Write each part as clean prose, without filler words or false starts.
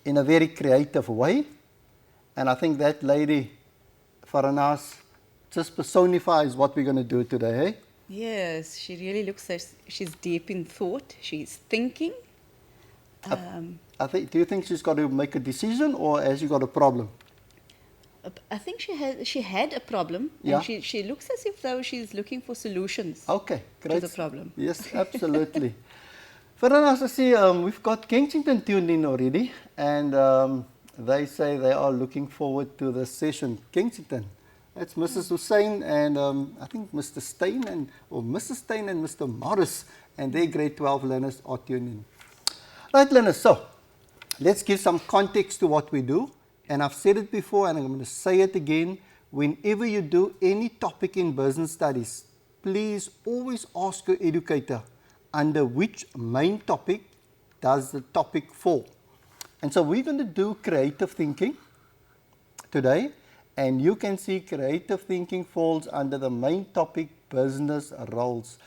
in a very creative way. And I think that lady, Farana's, just personifies what we're going to do today. Eh? Yes, she really looks like she's deep in thought. She's thinking. Do you think she's got to make a decision, or has she got a problem? I think she had a problem, Yeah. and she looks as if though she's looking for solutions Okay, great. to the problem. Yes, absolutely. Farana, I see we've got Kensington tuned in already, and they say they are looking forward to this session. Kensington, that's Mrs. Hussein and I think Mr. Stein or Mrs. Stein and Mr. Morris, and their grade 12 learners are tuned in. Right, learners, so let's give some context to what we do. And I've said it before, and I'm going to say it again. Whenever you do any topic in business studies, please always ask your educator, under which main topic does the topic fall? And so we're going to do creative thinking today, and you can see creative thinking falls under the main topic, business roles.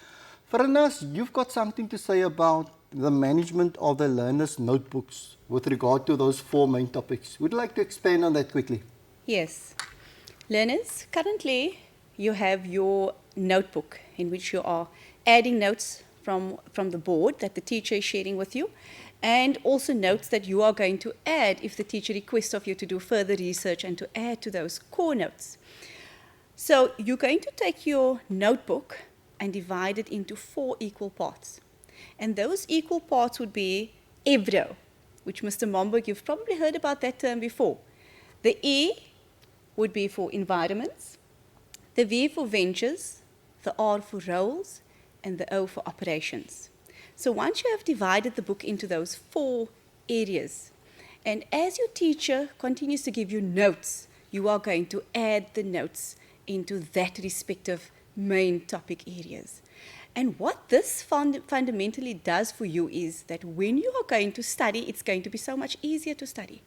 Farnas, you've got something to say about the management of the learners' notebooks with regard to those 4 main topics. Would you like to expand on that quickly? Yes. Learners, currently you have your notebook in which you are adding notes from the board that the teacher is sharing with you, and also notes that you are going to add if the teacher requests of you to do further research and to add to those core notes. So you're going to take your notebook and divide it into 4 equal parts. And those equal parts would be EVRO, which Mr. Momberg, you've probably heard about that term before. The E would be for environments, the V for ventures, the R for roles, and the O for operations. So once you have divided the book into those 4 areas, and as your teacher continues to give you notes, you are going to add the notes into that respective main topic areas. And what this fundamentally does for you is that when you are going to study, it's going to be so much easier to study.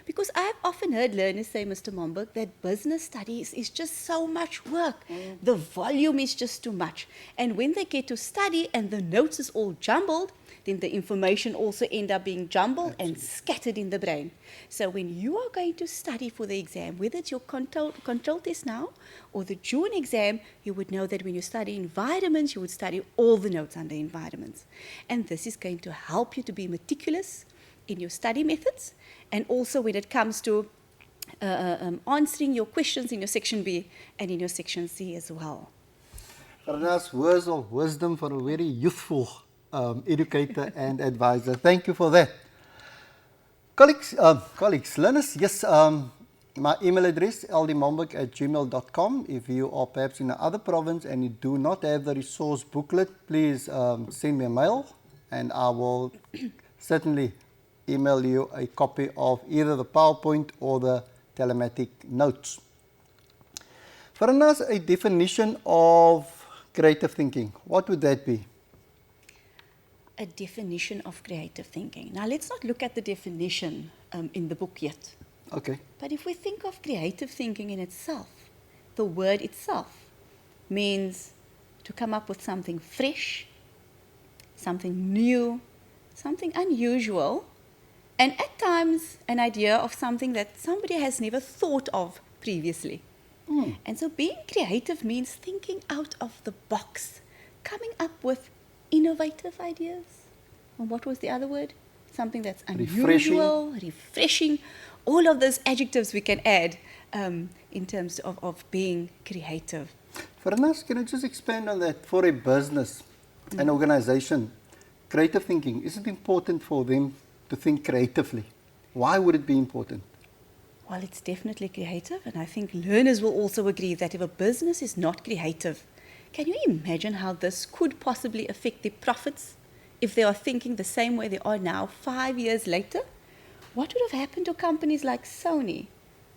Because I've often heard learners say, Mr. Momberg, that business studies is just so much work. The volume is just too much. And when they get to study and the notes is all jumbled, then the information also end up being jumbled and scattered in the brain. So when you are going to study for the exam, whether it's your control test now or the June exam, you would know that when you study environments, you would study all the notes under environments. And this is going to help you to be meticulous in your study methods, and also when it comes to answering your questions in your section B and in your section C as well. Farnas, words of wisdom for a very youthful educator and advisor. Thank you for that. Colleagues, learners, yes, my email address, ldmomberg@gmail.com. If you are perhaps in another province and you do not have the resource booklet, please send me a mail, and I will certainly email you a copy of either the PowerPoint or the telematic notes. Farnas, a definition of creative thinking, what would that be? A definition of creative thinking. Now let's not look at the definition in the book yet. Okay. But if we think of creative thinking in itself, the word itself means to come up with something fresh, something new, something unusual, and at times an idea of something that somebody has never thought of previously. And so being creative means thinking out of the box, coming up with innovative ideas. And what was the other word? Something that's unusual, refreshing. All of those adjectives we can add in terms of being creative. Farnas, can you just expand on that? For a business, an organization, creative thinking, is it important for them to think creatively? Why would it be important? Well, it's definitely creative, and I think learners will also agree that if a business is not creative, can you imagine how this could possibly affect their profits if they are thinking the same way they are now 5 years later? What would have happened to companies like Sony,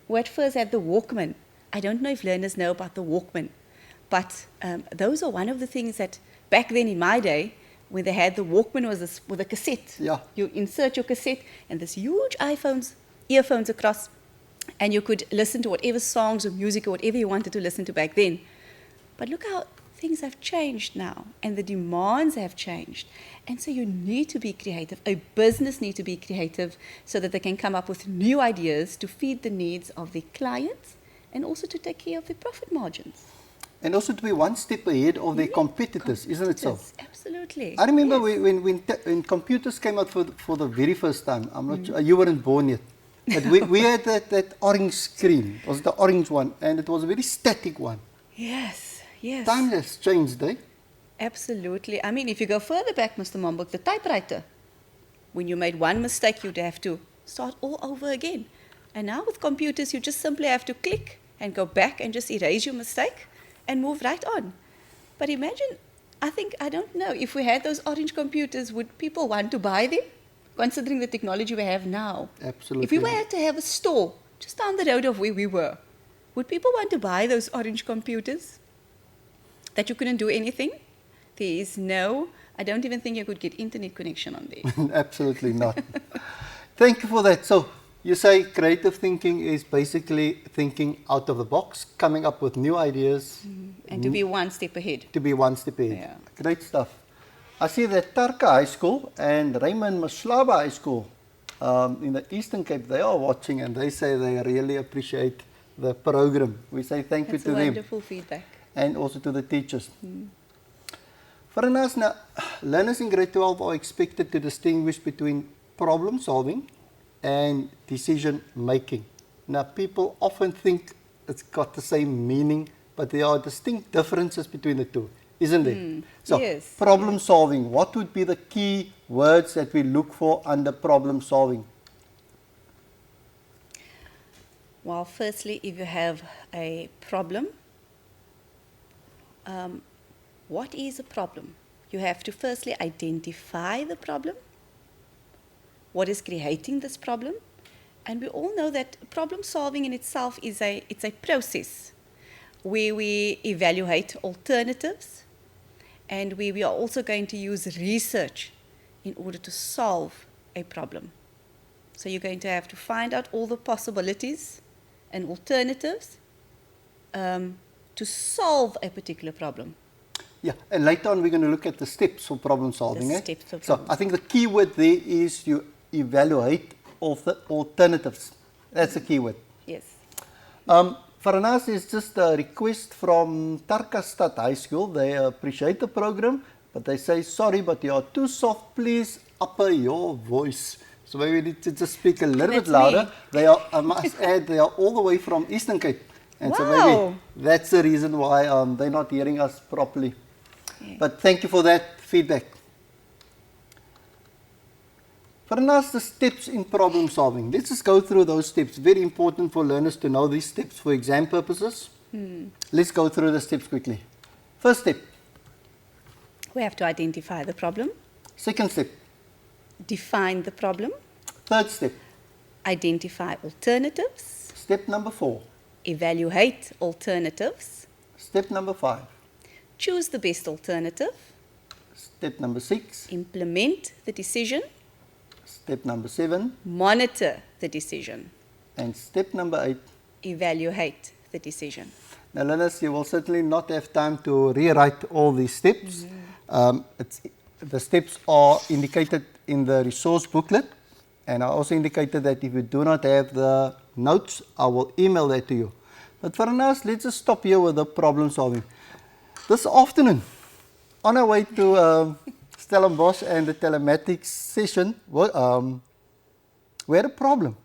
who at first had the Walkman? I don't know if learners know about the Walkman, but those are one of the things that back then in my day, when they had the Walkman was with a cassette. Yeah. You insert your cassette and this huge earphones across, and you could listen to whatever songs or music or whatever you wanted to listen to back then. But look how things have changed now and the demands have changed. And so you need to be creative. A business needs to be creative so that they can come up with new ideas to feed the needs of their clients and also to take care of their profit margins. And also to be one step ahead of their competitors, isn't it so? Absolutely. I remember Yes. when computers came out for the very first time. I'm not sure, you weren't born yet. But we had that orange screen. It was the orange one, and it was a very static one. Yes, yes. Time has changed, eh? Absolutely. I mean, if you go further back, Mr. Momboek, the typewriter, when you made one mistake, you'd have to start all over again. And now with computers, you just simply have to click and go back and just erase your mistake and move right on. But imagine, I don't know, if we had those orange computers, would people want to buy them? Considering the technology we have now. Absolutely. If we were to have a store just down the road of where we were, would people want to buy those orange computers that you couldn't do anything? There is no, I don't even think you could get internet connection on there. Absolutely not. Thank you for that. So you say creative thinking is basically thinking out of the box, coming up with new ideas. And to be one step ahead. To be one step ahead. Yeah. Great stuff. I see that Tarka High School and Raymond Maslaba High School in the Eastern Cape, they are watching and they say they really appreciate the program. We say thank That's you to them. wonderful feedback. And also to the teachers. For us now, learners in grade 12 are expected to distinguish between problem solving and decision making. Now, people often think it's got the same meaning, but there are distinct differences between the two, isn't there? So, yes, problem solving, what would be the key words that we look for under problem solving? Well, firstly, if you have a problem, what is a problem? You have to firstly identify the problem. What is creating this problem? And we all know that problem solving in itself is it's a process where we evaluate alternatives and where we are also going to use research in order to solve a problem. So you're going to have to find out all the possibilities and alternatives to solve a particular problem. Yeah, and later on we're going to look at the steps for problem solving. The steps of So problem I think the key word there is you evaluate all the alternatives. That's the key word. Yes. For us, it's just a request from Tarkastad High School. They appreciate the program, but they say, sorry, but you are too soft. Please upper your voice. So maybe we need to just speak a little bit louder. me. They are, I must add, they are all the way from Eastern Cape. And so Wow. maybe that's the reason why they're not hearing us properly. Yeah. But thank you for that feedback. For us, the steps in problem solving. Let's just go through those steps. Very important for learners to know these steps for exam purposes. Let's go through the steps quickly. First step. We have to identify the problem, Second step. define the problem, Third step. identify alternatives, Step number 4. evaluate alternatives, Step number 5. choose the best alternative, Step number 6. implement the decision, Step number 7. monitor the decision, And step number 8. evaluate the decision. Now, learners, you will certainly not have time to rewrite all these steps. The steps are indicated in the resource booklet. And I also indicated that if you do not have the notes, I will email that to you. But for now, let's just stop here with the problem solving. This afternoon, on our way to Stellenbosch and the telematics session, we had a problem.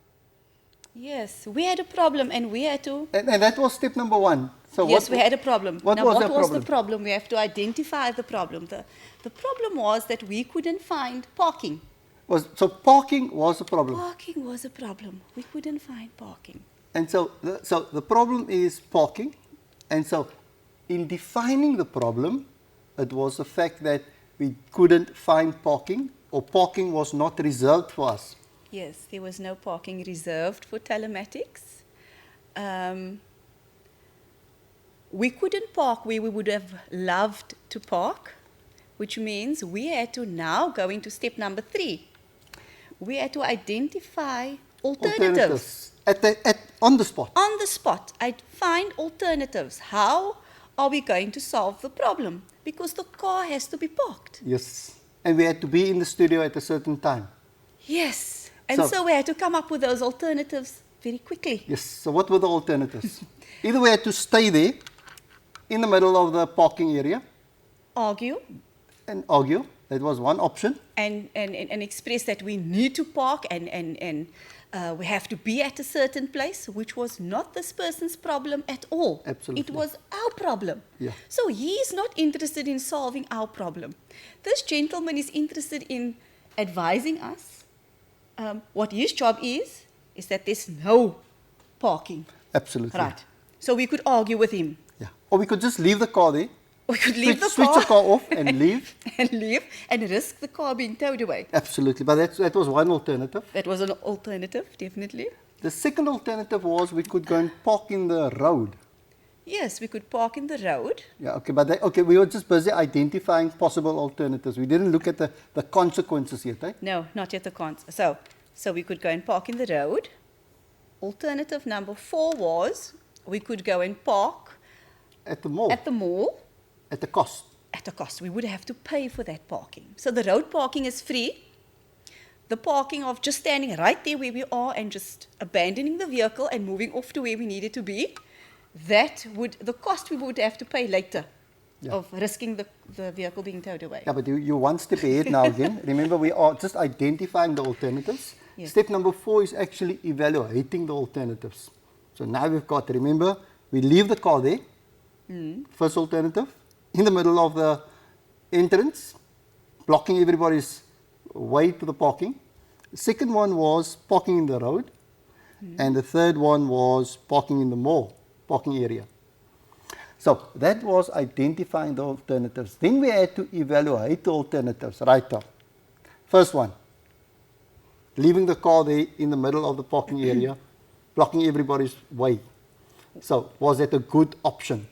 Yes, we had a problem and we had to... And that was step number 1. So Yes, we had a problem. What now, was what the was problem? the problem? We have to identify the problem. The problem was that we couldn't find parking. So parking was a problem. Parking was a problem. We couldn't find parking. And so the problem is parking. And so in defining the problem, it was the fact that we couldn't find parking, or parking was not reserved for us. Yes, there was no parking reserved for telematics. We couldn't park where we would have loved to park, which means we had to now go into step number 3. We had to identify alternatives. On the spot. On the spot, I'd find alternatives. How are we going to solve the problem? Because the car has to be parked. Yes. And we had to be in the studio at a certain time. Yes. And so we had to come up with those alternatives very quickly. Yes. So what were the alternatives? Either we had to stay there in the middle of the parking area Argue and argue. That was one option. and express that we need to park and we have to be at a certain place, which was not this person's problem at all. Absolutely. It was our problem. Yeah. So he is not interested in solving our problem. This gentleman is interested in advising us. What his job is that there's no parking. Absolutely. Right. So we could argue with him. Yeah. Or we could just leave the car there. We could leave Switch the car off and leave. and leave and risk the car being towed away. Absolutely. But that was one alternative. That was an alternative, definitely. The second alternative was we could go and park in the road. Yes, we could park in the road. Yeah, okay, but we were just busy identifying possible alternatives. We didn't look at the consequences yet, eh? No, not yet the cons. So we could go and park in the road. Alternative number 4 was we could go and park At the mall. at the mall At the cost. at a cost. We would have to pay for that parking. So the road parking is free. The parking of just standing right there where we are and just abandoning the vehicle and moving off to where we needed to be, the cost we would have to pay later of risking the vehicle being towed away. Yeah, but you're one step ahead now again. Remember, we are just identifying the alternatives. Yes. Step number 4 is actually evaluating the alternatives. So now we've got, remember, we leave the car there. First alternative, in the middle of the entrance, blocking everybody's way to the parking. The second one was parking in the road. And the third one was parking in the mall, parking area. So that was identifying the alternatives. Then we had to evaluate the alternatives right up. First one, leaving the car there in the middle of the parking area, blocking everybody's way. So was that a good option?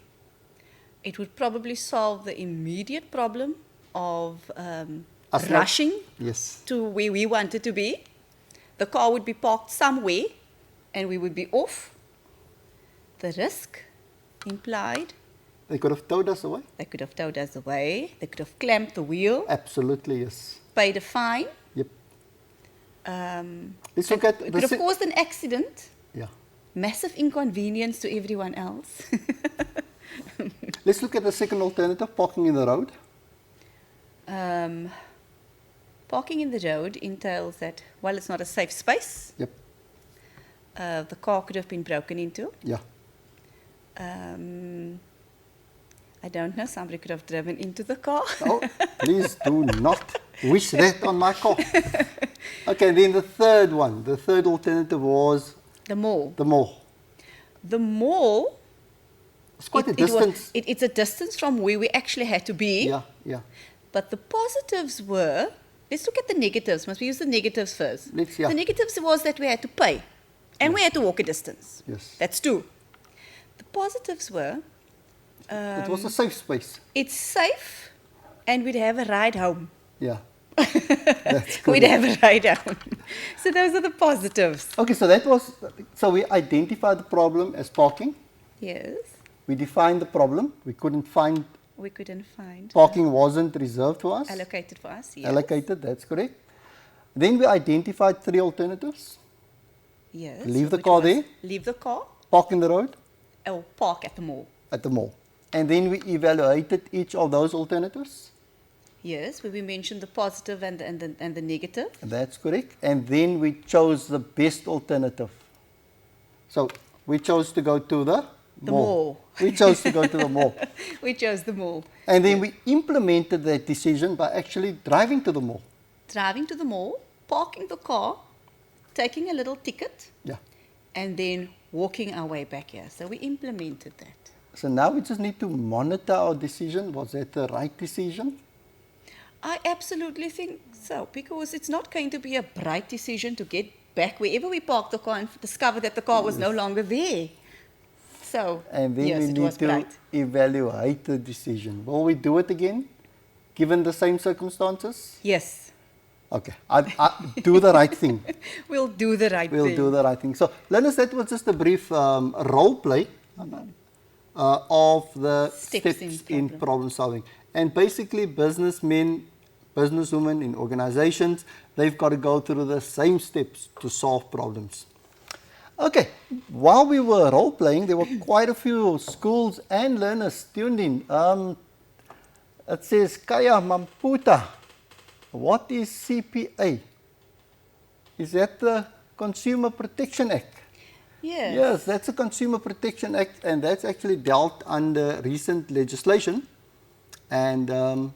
It would probably solve the immediate problem of Us not- rushing Yes. to where we wanted to be. The car would be parked somewhere and we would be off. The risk implied They could have towed us away. they could have towed us away, they could have clamped the wheel, Absolutely, yes. paid a fine. Yep. Um, Let's look at it the could have caused an accident, yeah. massive inconvenience to everyone else. Let's look at the second alternative, parking in the road. Parking in the road entails that while it's not a safe space, Yep. the car could have been broken into. Yeah. I don't know, somebody could have driven into the car. Oh, please do not wish that on my car. Okay, then the third one, the third alternative was The mall. the mall. The mall, It's quite a distance. it's a distance from where we actually had to be. Yeah, yeah. But the positives were, let's look at the negatives. Must we use the negatives first? Yeah. The negatives was that we had to pay and we had to walk a distance. Yes. That's 2. The positives were, It was a safe space. it's safe and we'd have a ride home. Yeah. That's good. We'd have a ride home. So those are the positives. Okay, so we identified the problem as parking. Yes. We defined the problem. We couldn't find We couldn't find parking wasn't reserved for us. allocated for us. Yes. Allocated, that's correct. Then we identified 3 alternatives. Yes. Leave the which car was there. Leave the car Park in the road or park at the mall. at the mall. And then we evaluated each of those alternatives. Yes, where we mentioned the positive and the negative. That's correct. And then we chose the best alternative. So we chose to go to the mall. We chose to go to the mall. We chose the mall. And then we implemented that decision by actually driving to the mall. Driving to the mall, parking the car, taking a little ticket, Yeah. and then walking our way back here. So we implemented that. So now we just need to monitor our decision. Was that the right decision? I absolutely think so, because it's not going to be a bright decision to get back wherever we parked the car and discover that the car was no longer there. So, And then yes, we it need was to bright. evaluate the decision. Will we do it again, given the same circumstances? Yes, Okay, I do the right thing. we'll do the right We'll thing. do the right thing. So, Linus, that was just a brief role play of the Steps steps in in problem solving. And basically businessmen, businesswomen in organizations, they've got to go through the same steps to solve problems. Okay, while we were role playing, there were quite a few schools and learners tuned in. It says, Kaya Mamputa, what is CPA? Is that the Consumer Protection Act? Yes. Yes, that's a Consumer Protection Act, and that's actually dealt under recent legislation. And I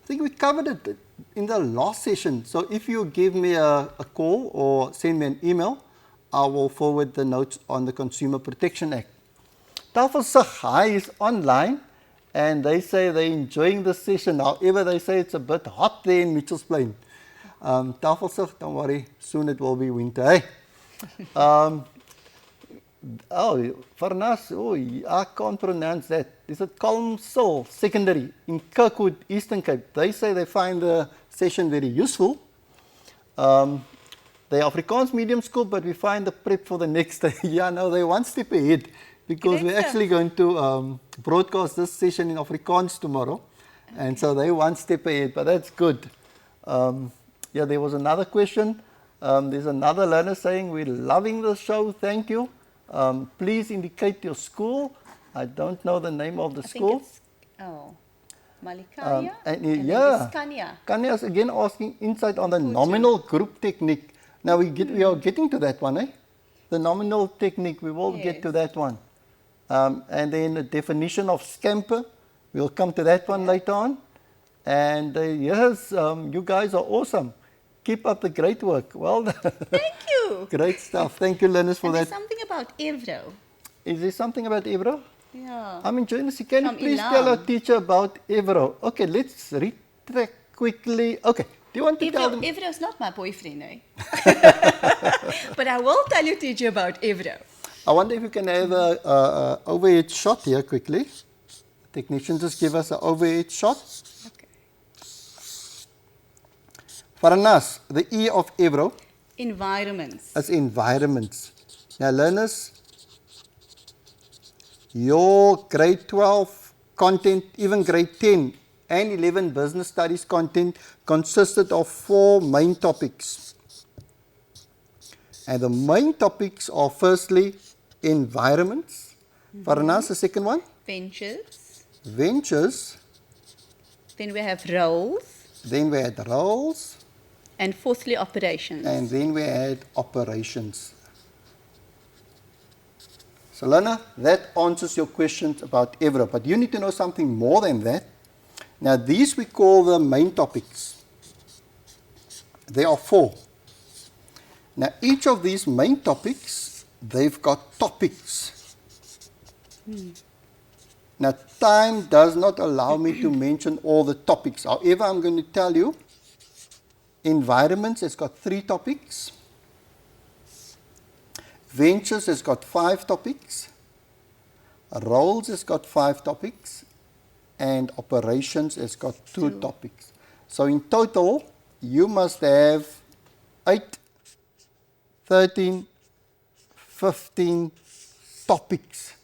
think we covered it in the last session. So if you give me a call or send me an email, I will forward the notes on the Consumer Protection Act. Tafelsig High is online, and they say they're enjoying the session. However, they say it's a bit hot there in Mitchells Plain. Tafelsig, don't worry, soon it will be winter. Hey? Farnas, I can't pronounce that. Is it Colmsel Secondary in Kirkwood, Eastern Cape? They say they find the session very useful. They're Afrikaans medium school, but we find the prep for the next day. Yeah, no, they're one step ahead because we're actually going to broadcast this session in Afrikaans tomorrow. Okay. And so they're one step ahead, but that's good. Yeah, there was another question. There's another learner saying, we're loving the show, thank you. Please indicate your school. I don't know the name of the school. Malikaya. Yeah, Kanya is again asking insight on the nominal group technique. Now we are getting to that one, eh? The nominal technique, we will get to that one. And then the definition of scamper, we'll come to that one later on. And yes, you guys are awesome. Keep up the great work. Well done. Thank you. Great stuff. Thank you, Learners, for that. There's something about Evro. Is there something about Evro? Yeah. I'm enjoying this. Can you please tell our teacher about Evro? Okay, let's retrack quickly. Okay, do you want to tell them? Evro is not my boyfriend, eh? But I will tell you, teacher, about Evro. I wonder if you can have a overhead shot here quickly. Technician, just give us an overhead shot. Okay. Farnas, the E of Evro. Environments. As environments. Now, learners, your grade 12 content, even grade 10 and 11 business studies content consisted of 4 main topics. And the main topics are firstly environments. Farnas, the second one? Ventures. Ventures. Then we have roles. Then we had roles. And fourthly, operations. And then we had operations. So, learner, that answers your questions about Evro. But you need to know something more than that. Now, these we call the main topics. There are 4. Now, each of these main topics, they've got topics. Now, time does not allow me to mention all the topics. However, I'm going to tell you, environments has got 3 topics. Ventures has got 5 topics. Roles has got 5 topics. And operations has got 2 topics. So in total, you must have 8, 13, 15 topics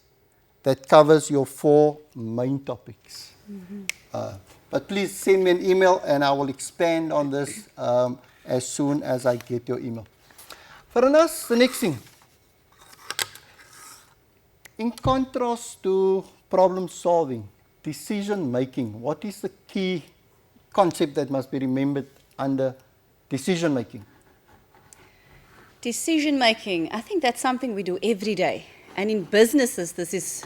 that covers your 4 main topics. But please send me an email and I will expand on this as soon as I get your email. Farnas, the next thing. In contrast to problem solving, decision making, what is the key concept that must be remembered under decision making? Decision making, I think that's something we do every day. And in businesses, this is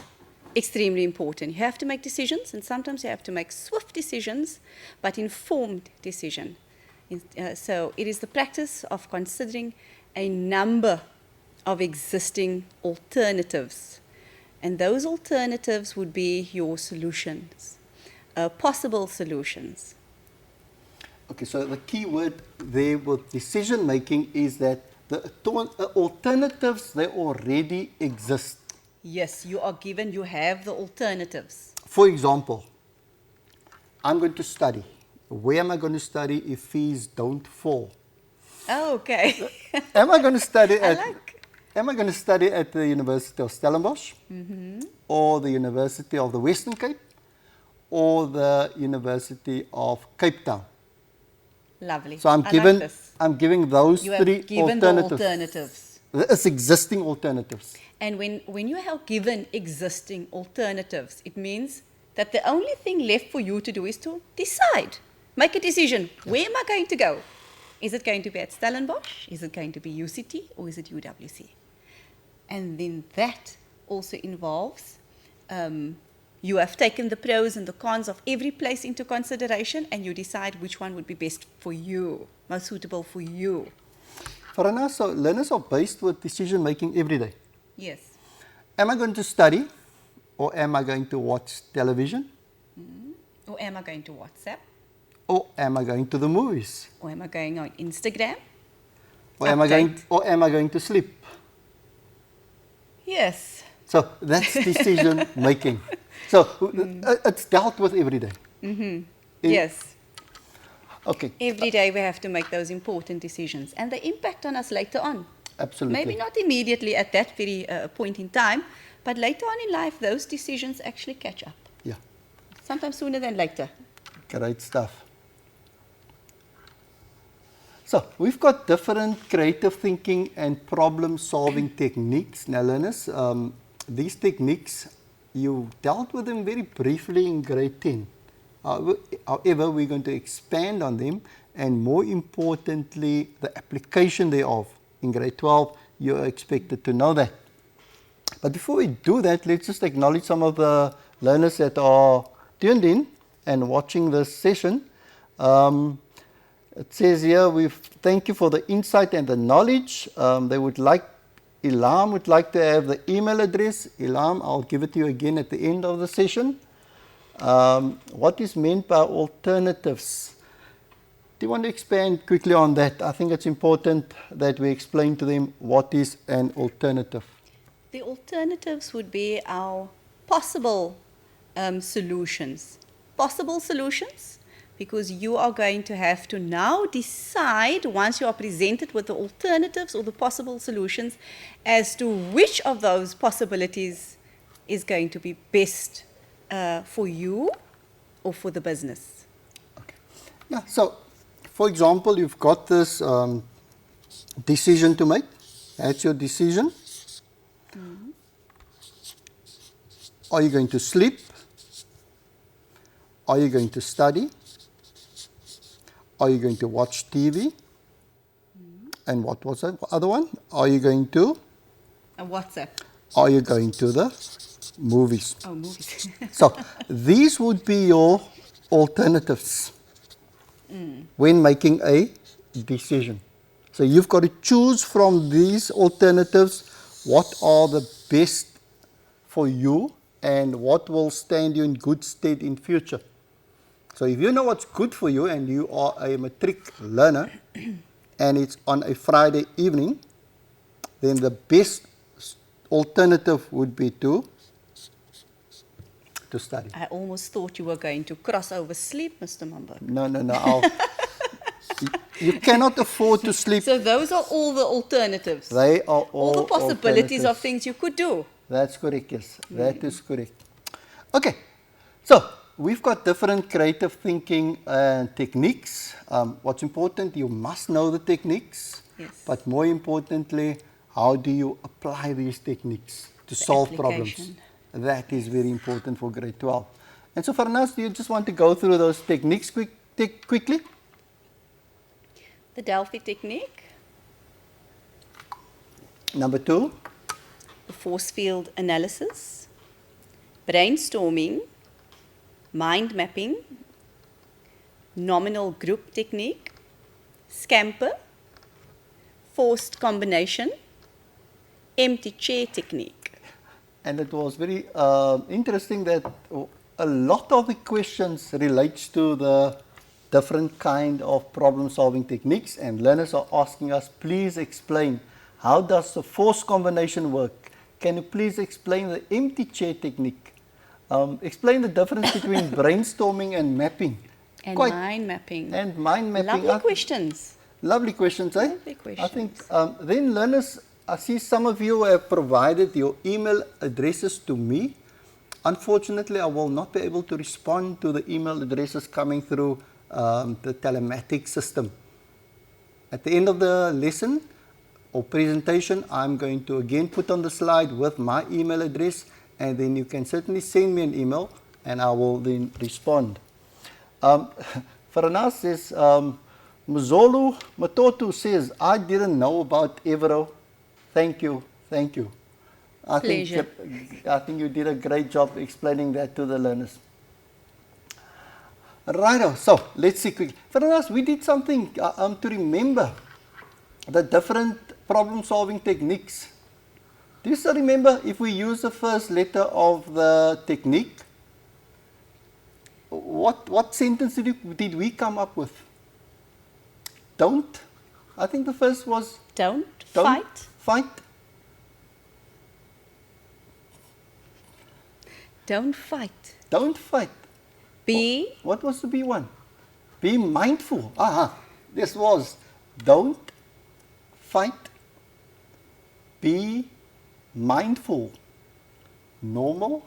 extremely important. You have to make decisions, and sometimes you have to make swift decisions, but informed decision. So it is the practice of considering a number of existing alternatives. And those alternatives would be your solutions, possible solutions. Okay, so the key word there with decision making is that the alternatives, they already exist. Yes, you are given, you have the alternatives. For example, I'm going to study. Where am I going to study if fees don't fall? Oh, okay. Am I going to study am I going to study at the University of Stellenbosch, or the University of the Western Cape, or the University of Cape Town? Lovely. So I'm I given, like this. I'm giving those You have three given the alternatives. alternatives. It's existing alternatives. And when you have given existing alternatives, it means that the only thing left for you to do is to decide. Make a decision. Where am I going to go? Is it going to be at Stellenbosch? Is it going to be UCT? Or is it UWC? And then that also involves you have taken the pros and the cons of every place into consideration, and you decide which one would be best for you, most suitable for you. Farana, so learners are based with decision making every day. Yes. Am I going to study, or am I going to watch television? Or am I going to WhatsApp? Or am I going to the movies? Or am I going on Instagram? Or am I going to sleep? Yes. So that's decision making. So it's dealt with every day. Yes. Okay. Every day we have to make those important decisions, and they impact on us later on. Absolutely. Maybe not immediately at that very point in time, but later on in life, those decisions actually catch up. Yeah. Sometimes sooner than later. Great stuff. So we've got different creative thinking and problem solving techniques. Now learners, these techniques, you dealt with them very briefly in grade 10. However, we're going to expand on them, and more importantly, the application thereof. In grade 12, you're expected to know that. But before we do that, let's just acknowledge some of the learners that are tuned in and watching this session. It says here, thank you for the insight and the knowledge. Ilham would like to have the email address. Ilham, I'll give it to you again at the end of the session. What is meant by alternatives? Do you want to expand quickly on that? I think it's important that we explain to them what is an alternative. The alternatives would be our possible solutions. Possible solutions, because you are going to have to now decide, once you are presented with the alternatives or the possible solutions, as to which of those possibilities is going to be best for you or for the business. Okay. Yeah, so for example, you've got this decision to make. That's your decision. Are you going to sleep? Are you going to study? Are you going to watch TV? And what was the other one? Are you going to? WhatsApp. Are you going to the movies? Oh, movies. So these would be your alternatives when making a decision. So you've got to choose from these alternatives what are the best for you and what will stand you in good stead in future. So if you know what's good for you and you are a matric learner and it's on a Friday evening, then the best alternative would be to study. I almost thought you were going to cross over sleep, Mr. Mambo. No. You cannot afford to sleep. So those are all the alternatives. They are all the possibilities of alternatives. things you could do. That's correct, yes. That is correct. Okay, so we've got different creative thinking techniques. What's important, you must know the techniques. Yes. But more importantly, how do you apply these techniques to solve problems? That is very important for grade 12. And so for us, do you just want to go through those techniques quickly? The Delphi technique. Number 2. The force field analysis. Brainstorming. Mind mapping. Nominal group technique. Scamper. Forced combination. Empty chair technique. And it was very interesting that a lot of the questions relates to the different kind of problem solving techniques, and learners are asking us, please explain, how does the force combination work? Can you please explain the empty chair technique? Explain the difference between brainstorming and mapping. And mind mapping. And mind mapping. Lovely questions. Lovely questions, eh? Lovely questions. I think then learners I see some of you have provided your email addresses to me. Unfortunately, I will not be able to respond to the email addresses coming through the telematic system. At the end of the lesson or presentation, I'm going to again put on the slide with my email address, and then you can certainly send me an email and I will then respond. Faranas says, Mzolu Matotu says, I didn't know about Evero. Thank you, thank you. Pleasure. I think you did a great job explaining that to the learners. Righto, so let's see quickly. Faranas, we did something to remember the different problem solving techniques. Do you still remember if we use the first letter of the technique? What sentence did we come up with? Don't? I think the first was Don't fight. fight. Don't fight. Don't fight. Be What was the B one? Be mindful. This was don't fight. Be mindful. Normal.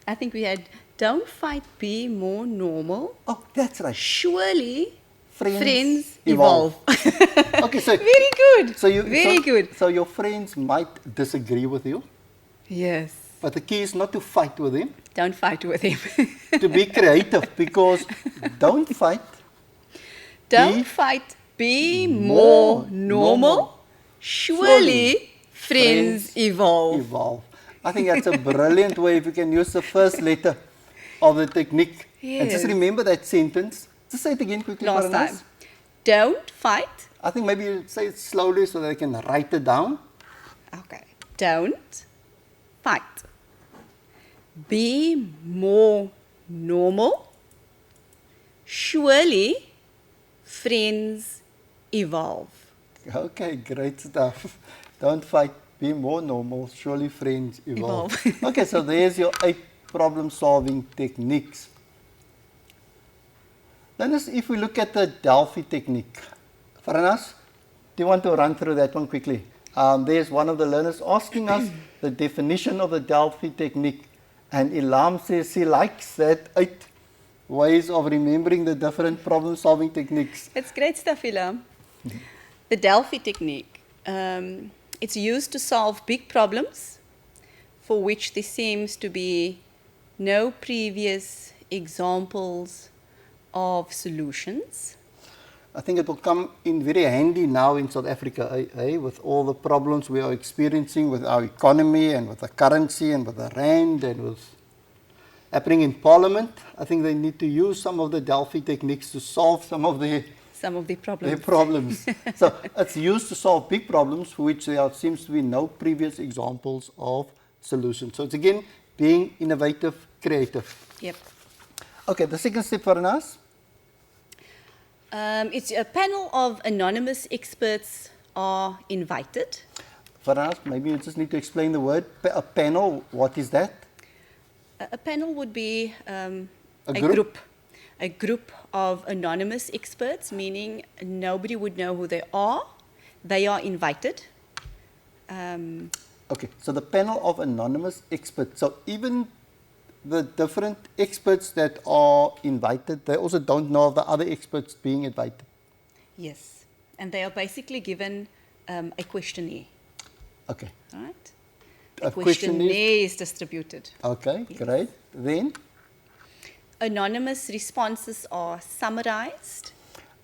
I think we had don't fight, be more normal. Oh, that's right. Surely Friends evolve. Okay, so Very good. very good. So your friends might disagree with you, Yes. but the key is not to fight with them. Don't fight with him. To be creative, because don't fight. Don't fight, be more normal. Surely friends evolve. Evolve. I think that's a brilliant way if you can use the first letter of the technique. And just Yes. remember that sentence. Just say it again quickly Last for us. time. Don't fight. I think maybe you say it slowly so they can write it down. Okay. Don't fight. Be more normal. Surely friends evolve. Okay, great stuff. Don't fight, be more normal, surely friends evolve. Okay, so there's your 8 problem solving techniques. Then if we look at the Delphi technique, Faranas, do you want to run through that one quickly? There's one of the learners asking us the definition of the Delphi technique, and Ilham says he likes that 8 ways of remembering the different problem solving techniques. It's great stuff, Ilham. The Delphi technique. It's used to solve big problems for which there seems to be no previous examples of solutions. I think it will come in very handy now in South Africa, with all the problems we are experiencing with our economy and with the currency and with the rand and with happening in Parliament. I think they need to use some of the Delphi techniques to solve some of the problems. So it's used to solve big problems for which there seems to be no previous examples of solutions. So it's again being innovative, creative. Yep. Okay, the second step for us. It's a panel of anonymous experts are invited. For us, maybe you just need to explain the word. A panel, what is that? A panel would be A group? A group of anonymous experts, meaning nobody would know who they are. They are invited. Okay, so the panel of anonymous experts. So even the different experts that are invited, they also don't know of the other experts being invited. Yes, and they are basically given a questionnaire. Okay. Right? A A questionnaire is distributed. Okay, Yes. great. Then? Anonymous responses are summarized.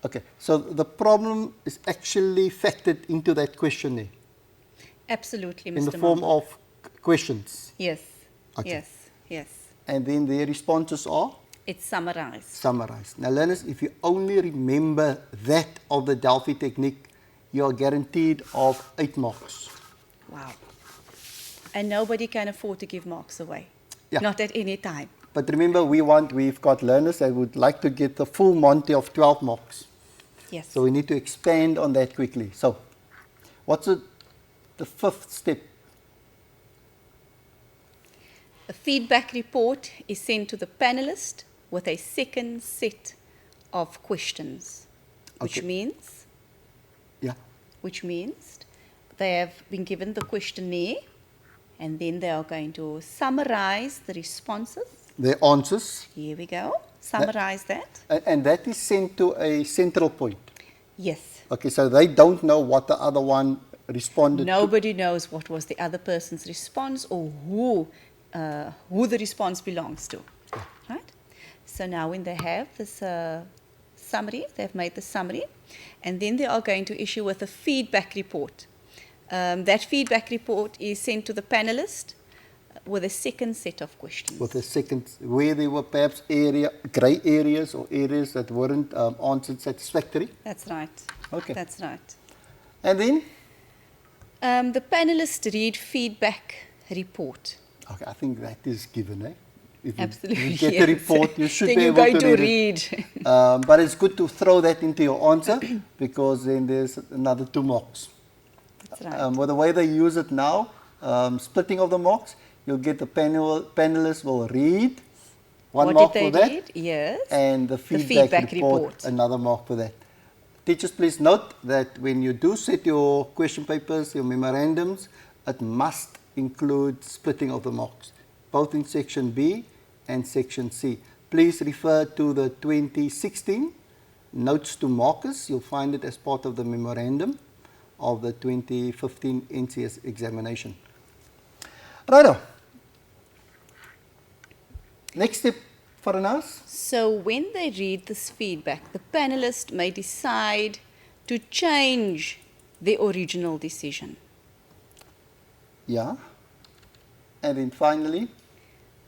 Okay, so the problem is actually factored into that questionnaire Absolutely, Mr. in the form Mom. of questions. Yes, Okay. yes, yes. And then their responses are It's summarized. summarized. Now, learners, if you only remember that of the Delphi technique, you are guaranteed of 8 marks. Wow. And nobody can afford to give marks away. Yeah. Not at any time. But remember, we've got learners that would like to get the full Monty of 12 marks. Yes. So we need to expand on that quickly. So, what's the 5th step? A feedback report is sent to the panelist with a second set of questions, which Okay. means Yeah. which means they have been given the questionnaire and then they are going to summarize the responses. Their answers. Here we go. Summarize that. And that is sent to a central point. Yes. Okay, so they don't know what the other one responded to. Nobody knows what was the other person's response or who the response belongs to. Right? So now when they have this summary, they've made the summary, and then they are going to issue with a feedback report. That feedback report is sent to the panelist with a second set of questions. With a second, where there were perhaps grey areas or areas that weren't answered satisfactory. That's right. Okay. That's right. And then? The panelists read feedback report. Okay, I think that is given, eh? If Absolutely. you get yes. the report, you should then be you're able going to read. But it's good to throw that into your answer because then there's another 2 marks. That's right. With the way they use it now, splitting of the marks, you'll get the panelists will read 1 what mark did for they that. read? Yes. And the feedback report, another mark for that. Teachers, please note that when you do set your question papers, your memorandums, it must include splitting of the marks, both in section B and section C. Please refer to the 2016 notes to markers. You'll find it as part of the memorandum of the 2015 NCS examination. Righto. Next step for us. So when they read this feedback, the panelist may decide to change the original decision. Yeah. And then finally,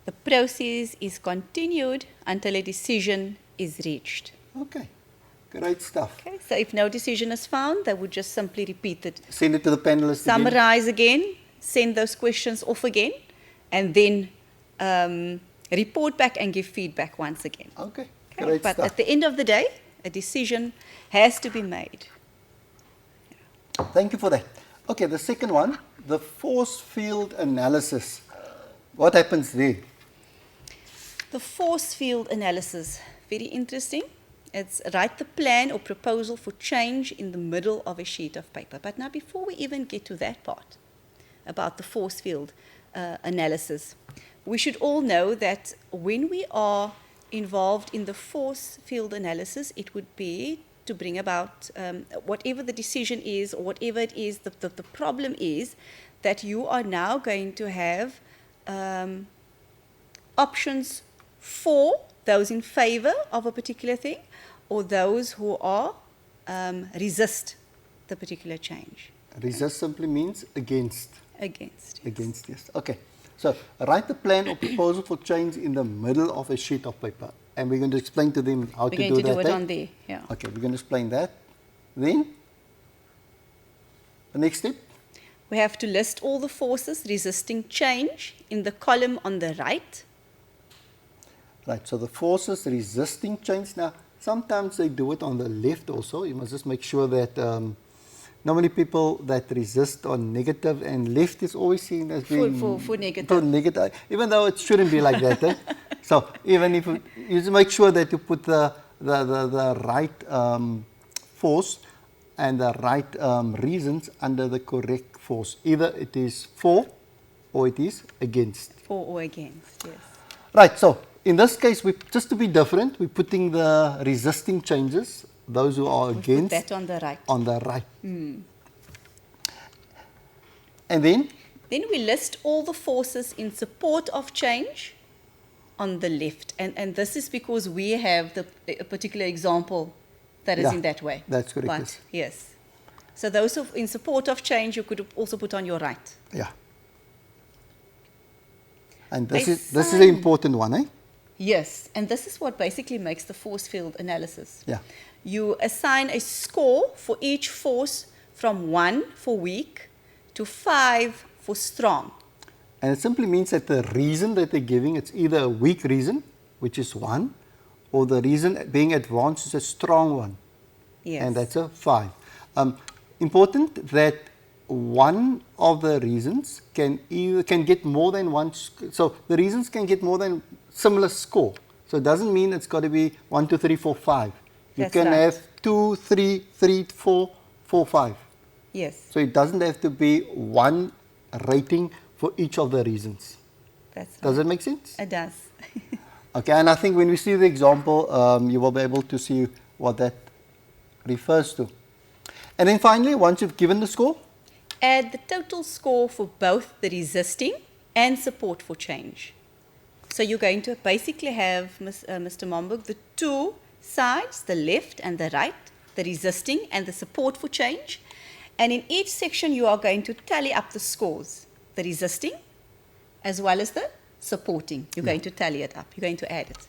the process is continued until a decision is reached. Okay, great stuff. Okay, so if no decision is found, they would just simply repeat it. Send it to the panelists Summarize again, send those questions off again, and then report back and give feedback once again. Okay, Okay, great but stuff. at the end of the day, a decision has to be made. Thank you for that. Okay, the second one, the force field analysis. What happens there? The force field analysis, very interesting. It's write the plan or proposal for change in the middle of a sheet of paper. But now before we even get to that part about the force field analysis, we should all know that when we are involved in the force field analysis, it would be to bring about whatever the decision is or whatever it is, the problem is, that you are now going to have options for those in favor of a particular thing or those who are resist the particular change. Resist simply means against. Against. Yes. Against, yes. Okay. So write the plan or proposal for change in the middle of a sheet of paper. And we're going to explain to them how to do that. We're going to do it on there, yeah. Okay, we're going to explain that. Then, the next step. We have to list all the forces resisting change in the column on the right. Right, so the forces resisting change. Now, sometimes they do it on the left also. You must just make sure that normally people that resist on negative, and left is always seen as being For negative. For negative, even though it shouldn't be like that. Eh? So even if you just make sure that you put the right force and the right reasons under the correct force. Either it is for or it is against. For or against, yes. Right, so in this case, just to be different, we're putting the resisting changes, those who are against. Put that on the right. On the right. And then? Then we list all the forces in support of change on the left. And this is because we have a particular example that is in that way. That's correct. But, yes. So those in support of change, you could also put on your right. Yeah. And this is an important one, eh? Yes, and this is what basically makes the force field analysis. Yeah. You assign a score for each force from 1 for weak to 5 for strong. And it simply means that the reason that they're giving, it's either a weak reason, which is 1, or the reason being advanced is a strong one. Yes. And that's a 5. Important that one of the reasons can get more than one. So the reasons can get more than similar score. So it doesn't mean it's got to be 1, 2, 3, 4, 5. You That's can right. have 2, 3, 3, 4, 4, 5. Yes, So it doesn't have to be one rating for each of the reasons. that's right. Does it make sense? It does. Okay, and I think when we see the example, you will be able to see what that refers to. And then finally, once you've given the score, Add the total score for both the resisting and support for change. So you're going to basically have, Mr. Momberg, the two sides, the left and the right, the resisting and the support for change. And in each section, you are going to tally up the scores, the resisting as well as the supporting. You're going to tally it up. You're going to add it.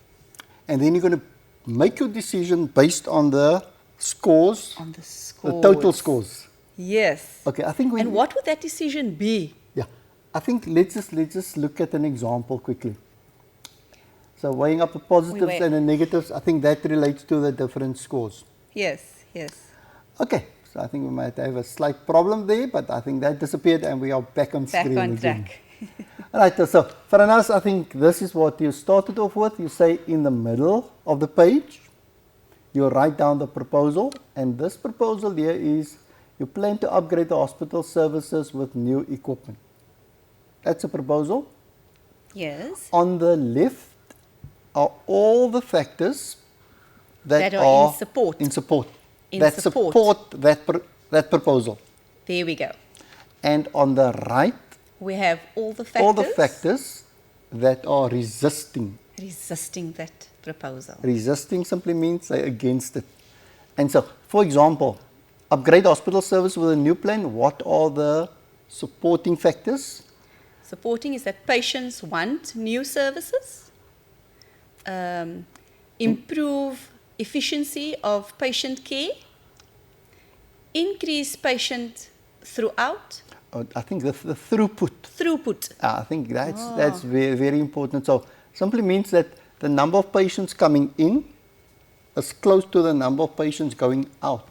and then you're going to make your decision based on the scores, On the scores. the total scores. Yes. Okay, I think we. And what would that decision be? Yeah, I think let's just look at an example quickly. So weighing up the positives and the negatives, I think that relates to the different scores. Yes, yes. Okay, so I think we might have a slight problem there, but I think that disappeared and we are back on Back screen on again. track. Right, so for us, I think this is what you started off with. You say in the middle of the page, you write down the proposal, and this proposal here is you plan to upgrade the hospital services with new equipment. That's a proposal. Yes. On the left are all the factors that, That are in support. In support. In that support. that proposal. There we go. And on the right, We have all the factors all the factors that are resisting. resisting that proposal. Resisting simply means they're against it. And so, for example, upgrade hospital service with a new plan. What are the supporting factors? Supporting is that patients want new services, improve efficiency of patient care, increase patient throughout, I think the throughput. throughput. I think that's very, very important. So simply means that the number of patients coming in is close to the number of patients going out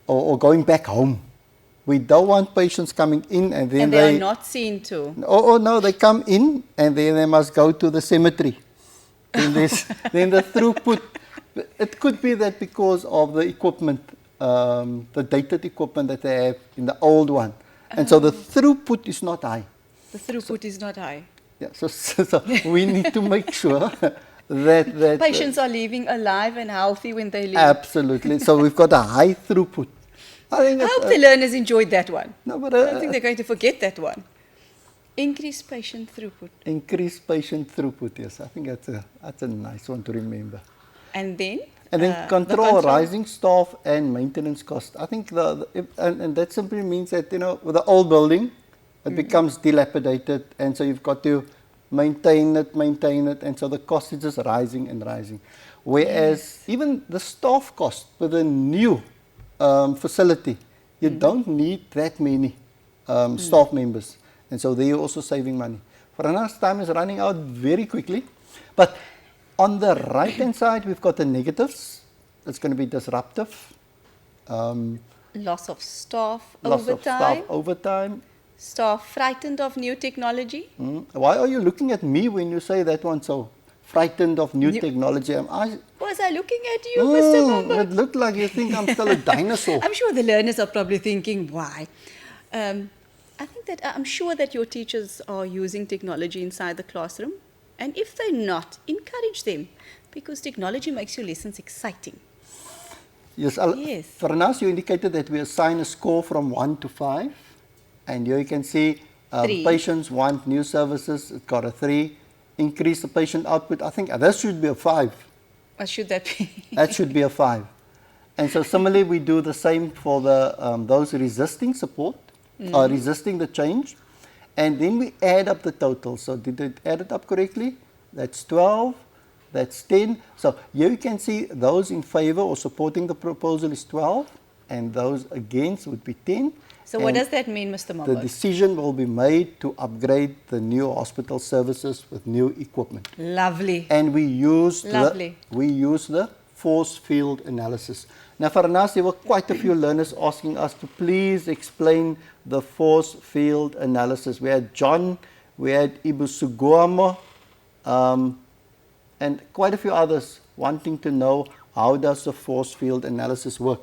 or going back home. We don't want patients coming in and then And they are not seen to. Oh no, they come in and then they must go to the cemetery. Then then the throughput. It could be that because of the equipment, the dated equipment that they have in the old one, and so the throughput is not high. The throughput is not high. Yeah, so we need to make sure that Patients are leaving alive and healthy when they leave. absolutely. So we've got a high throughput. I think I hope the learners enjoyed that one. no, but I don't think they're going to forget that one. Increase patient throughput. increase patient throughput. Yes, I think that's a nice one to remember. And then? And then the control rising staff and maintenance cost. I think and that simply means that, with the old building, it becomes dilapidated, and so you've got to maintain it, and so the cost is just rising and rising. Whereas even the staff cost with a new facility, you don't need that many staff members, and so there you're also saving money. For us, time is running out very quickly, but on the right-hand side, we've got the negatives. It's going to be disruptive. Loss of staff Loss over of time. staff over time. Staff frightened of new technology. Why are you looking at me when you say that one so frightened of new technology? Was I looking at you, Mr. Momberg? It looked like you think I'm still a dinosaur. I'm sure the learners are probably thinking, why? I'm sure that your teachers are using technology inside the classroom. And if they're not, encourage them, because technology makes your lessons exciting. Yes. Yes. For us, you indicated that we assign a score from 1 to 5. And here you can see 3. Patients want new services. It's got a 3. Increase the patient output. I think that should be a 5. What should that be? That should be a 5. And so similarly, we do the same for the those resisting support, or resisting the change. And then we add up the total. So did it add it up correctly? That's 12. That's 10. So here you can see those in favor or supporting the proposal is 12. And those against would be 10. So what does that mean, Mr. The Momberg? decision will be made to upgrade the new hospital services with new equipment. Lovely. And we use Lovely. the force field analysis. Now for us, there were quite a few learners asking us to please explain the force field analysis. We had John, we had Ibusugwama, and quite a few others wanting to know how does the force field analysis work.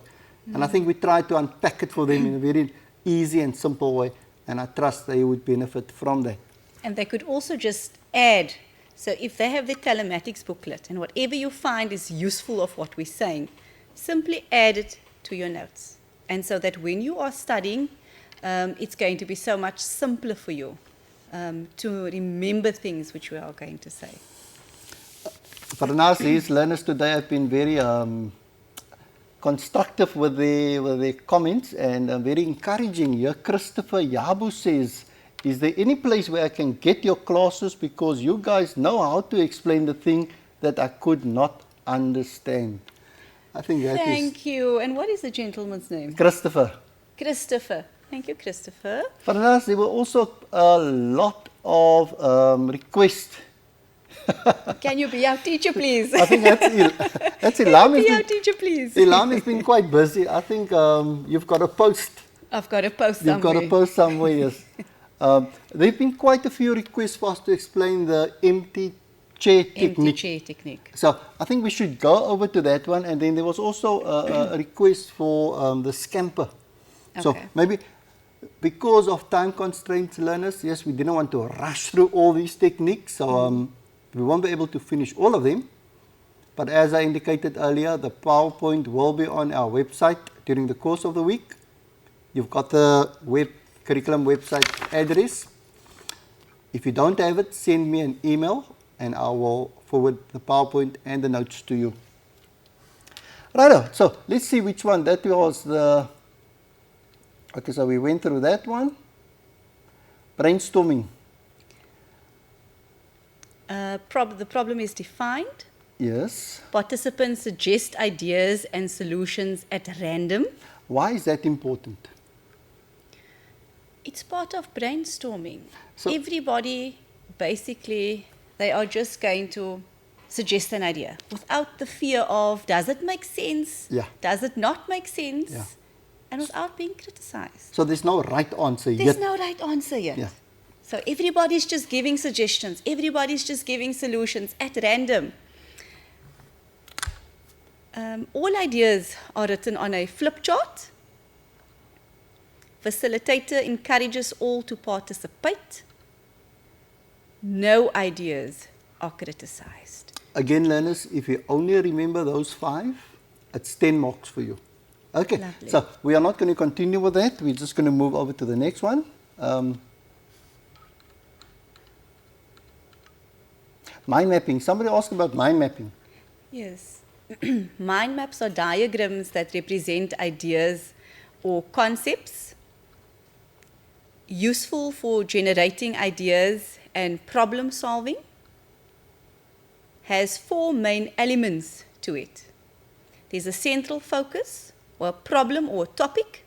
And I think we try to unpack it for them in a very easy and simple way, and I trust they would benefit from that. And they could also just add, so if they have the telematics booklet and whatever you find is useful of what we're saying, simply add it to your notes. And so that when you are studying, it's going to be so much simpler for you to remember things which we are going to say. Farnas, these learners today have been very constructive with their comments and very encouraging. Here, Christopher Yabu says, is there any place where I can get your classes because you guys know how to explain the thing that I could not understand? I think that Thank you. And what is the gentleman's name? Christopher. Christopher. Thank you, Christopher. Farnas, there were also a lot of requests. Can you be our teacher, please? I think that's Ilam. Be our teacher, please. Ilam has been quite busy. I think you've got a post. I've got a post somewhere. You've got a post somewhere, yes. There have been quite a few requests for us to explain the empty chair technique. Empty chair technique. So I think we should go over to that one. And then there was also a request for the scamper. Okay. So maybe because of time constraints, learners, yes, we didn't want to rush through all these techniques. So we won't be able to finish all of them. But as I indicated earlier, the PowerPoint will be on our website during the course of the week. You've got the curriculum website address. If you don't have it, send me an email and I will forward the PowerPoint and the notes to you. Righto, so let's see which one. That was the... Okay, so we went through that one. Brainstorming. The problem is defined. Yes. Participants suggest ideas and solutions at random. Why is that important? It's part of brainstorming. So everybody, basically, they are just going to suggest an idea without the fear of, does it make sense? Yeah. Does it not make sense? Yeah. And without being criticized. So there's no right answer yet. There's no right answer yet. Yeah. So everybody's just giving suggestions. Everybody's just giving solutions at random. All ideas are written on a flip chart. Facilitator encourages all to participate. No ideas are criticized. Again, learners, if you only remember those 5, it's 10 marks for you. Okay, lovely. So we are not going to continue with that. We're just going to move over to the next one. Mind mapping. Somebody asked about mind mapping. Yes. Mind maps are diagrams that represent ideas or concepts useful for generating ideas and problem solving. Has 4 main elements to it. There's a central focus or a problem or topic.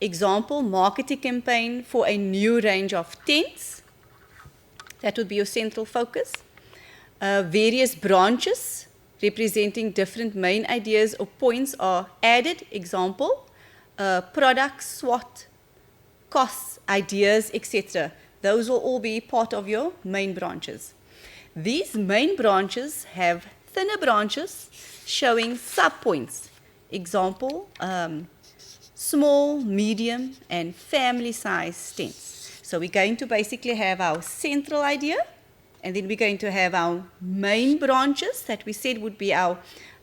Example, marketing campaign for a new range of tents. That would be your central focus. Various branches representing different main ideas or points are added. Example, products, SWOT, costs, ideas, etc. Those will all be part of your main branches. These main branches have thinner branches showing sub-points. Example, small, medium, and family-size tents. So we're going to basically have our central idea, and then we're going to have our main branches that we said would be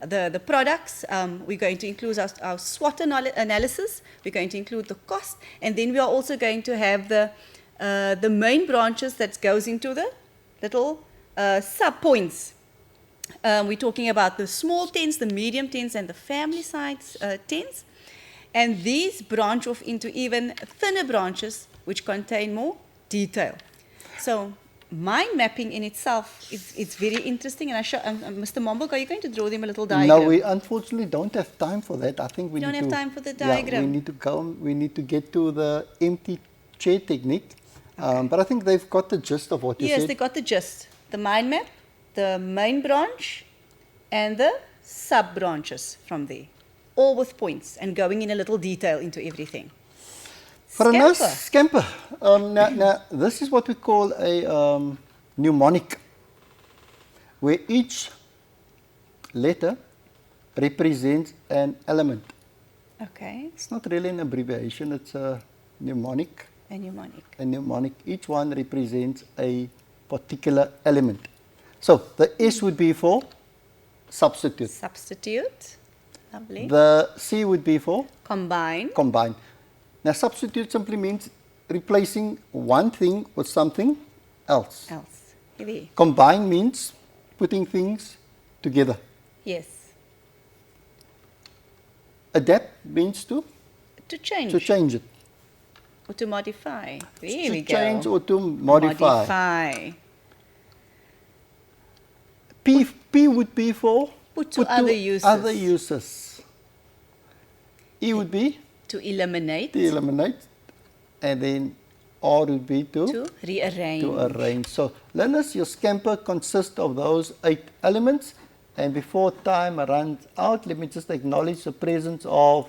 the products. We're going to include our SWOT analysis. We're going to include the cost, and then we are also going to have the main branches that goes into the little sub-points. We're talking about the small tents, the medium tents, and the family-size tents. And these branch off into even thinner branches which contain more detail. So mind mapping in itself is very interesting. And Mr. Mombok, are you going to draw them a little diagram? No, we unfortunately don't have time for that. I think we don't need have to, time for the diagram. Yeah, we need to go. We need to get to the empty chair technique. Okay. But I think they've got the gist of what you said. Yes, they got the gist. The mind map, the main branch, and the sub branches from there. All with points and going in a little detail into everything. For a nice scamper. Now, this is what we call a mnemonic, where each letter represents an element. Okay. It's not really an abbreviation, it's a mnemonic. A mnemonic. A mnemonic. Each one represents a particular element. So the S would be for substitute. Substitute. Lovely. The C would be for Combine. combine. Now substitute simply means replacing one thing with something else. Else. There. Combine means putting things together. Yes. Adapt means to change it. Or to modify. There To we go. change or to modify. Modify. P would be for Put to other uses. Other uses. E would be To eliminate. to eliminate, and then R would be To rearrange. to arrange. So learners, your scamper consists of those 8 elements, and before time runs out, let me just acknowledge the presence of,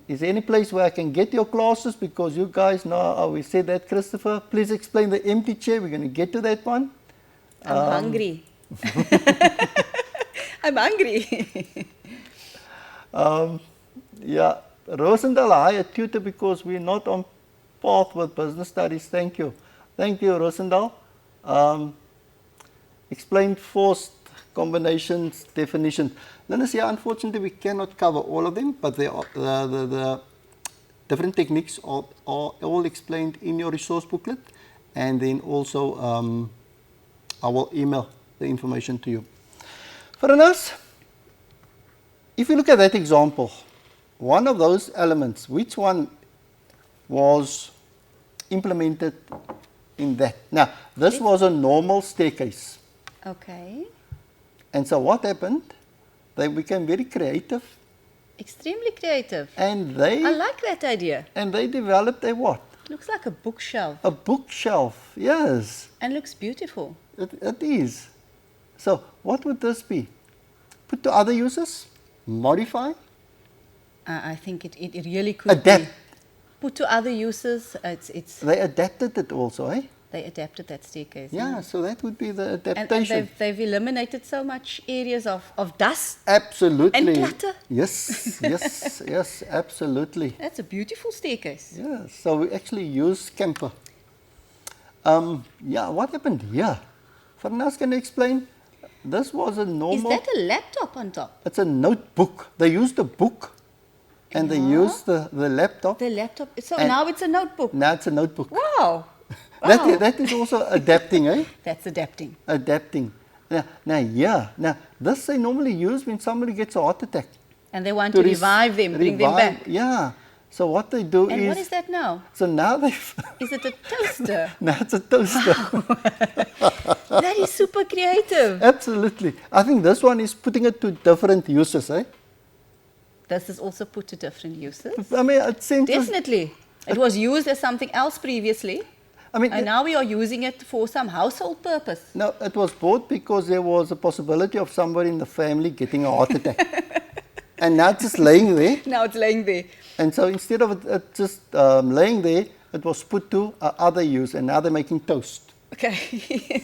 is there any place where I can get your classes, because you guys know how we said that, Christopher? Please explain the empty chair, we're going to get to that one. I'm hungry. I'm hungry. Yeah, Rosendal, hire a tutor because we're not on path with business studies. Thank you. Thank you, Rosendal. Explain forced combinations, definition. Learners, here, unfortunately, we cannot cover all of them, but they are, the different techniques are all explained in your resource booklet, and then also I will email the information to you. For us, if you look at that example, one of those elements, which one was implemented in that? Now, this was a normal staircase. Okay. And so what happened? They became very creative. Extremely creative. And they I like that idea. And they developed a what? Looks like a bookshelf. A bookshelf, yes. And looks beautiful. It is. So what would this be? Put to other uses? Modify? I think it really could Adapt. be. Put to other uses. They adapted it also, eh? They adapted that staircase. Yeah, so that would be the And adaptation. they've eliminated so much areas of dust. Absolutely. And clutter. Yes, yes, yes, absolutely. That's a beautiful staircase. Yeah, so we actually use Camper. Yeah, what happened here? Farnas, can you explain? This was a normal... Is that a laptop on top? It's a notebook. They used a book and they used the laptop. The laptop. So And- now it's a notebook. Now it's a notebook. Wow. Wow. That is also adapting, eh? That's adapting. Adapting. Now, this they normally use when somebody gets a heart attack. And they want to revive them, bring them back. Yeah. So what they do And is... what is that now? So now they've... Is it a toaster? Now it's a toaster. That is super creative. Absolutely. I think this one is putting it to different uses, eh? This is also put to different uses. I mean, it seems... Definitely. It was used as something else previously. I mean, And now we are using it for some household purpose. no, it was bought because there was a possibility of somebody in the family getting a heart attack. And now it's just laying there. Now it's laying there. And so instead of it just laying there, it was put to other use, and now they're making toast. Okay.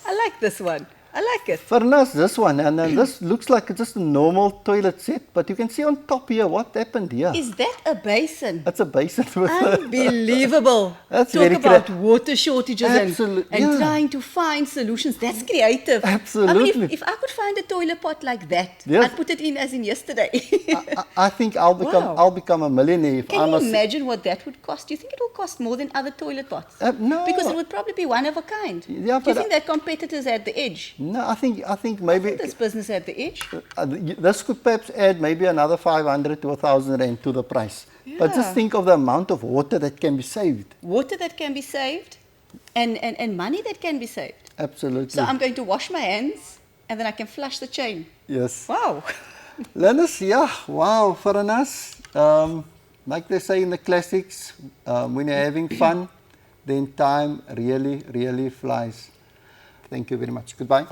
I like this one. I like it. Farnas, this one, and then this looks like it's just a normal toilet set, but you can see on top here what happened here. Is that a basin? That's a basin with Unbelievable. That's Talk very about water shortages Absolute- and yeah. trying to find solutions. That's creative. Absolutely. I mean, if I could find a toilet pot like that, Yes. I'd put it in as in yesterday. I think I'll become a millionaire if Can I'm you a... imagine what that would cost? Do you think it will cost more than other toilet pots? No. Because it would probably be one of a kind. Yeah, Do you but think that competitors at the edge? No, I think maybe This business at the edge? this could perhaps add maybe another 500 to 1,000 rand to the price. But just Yeah. think of the amount of water that can be saved. Water that can be saved and money that can be saved. Absolutely. So I'm going to wash my hands and then I can flush the chain. Yes. Wow. Learners, yeah, wow, for us, like they say in the classics, when you're having fun, then time really, really flies. Thank you very much. Goodbye.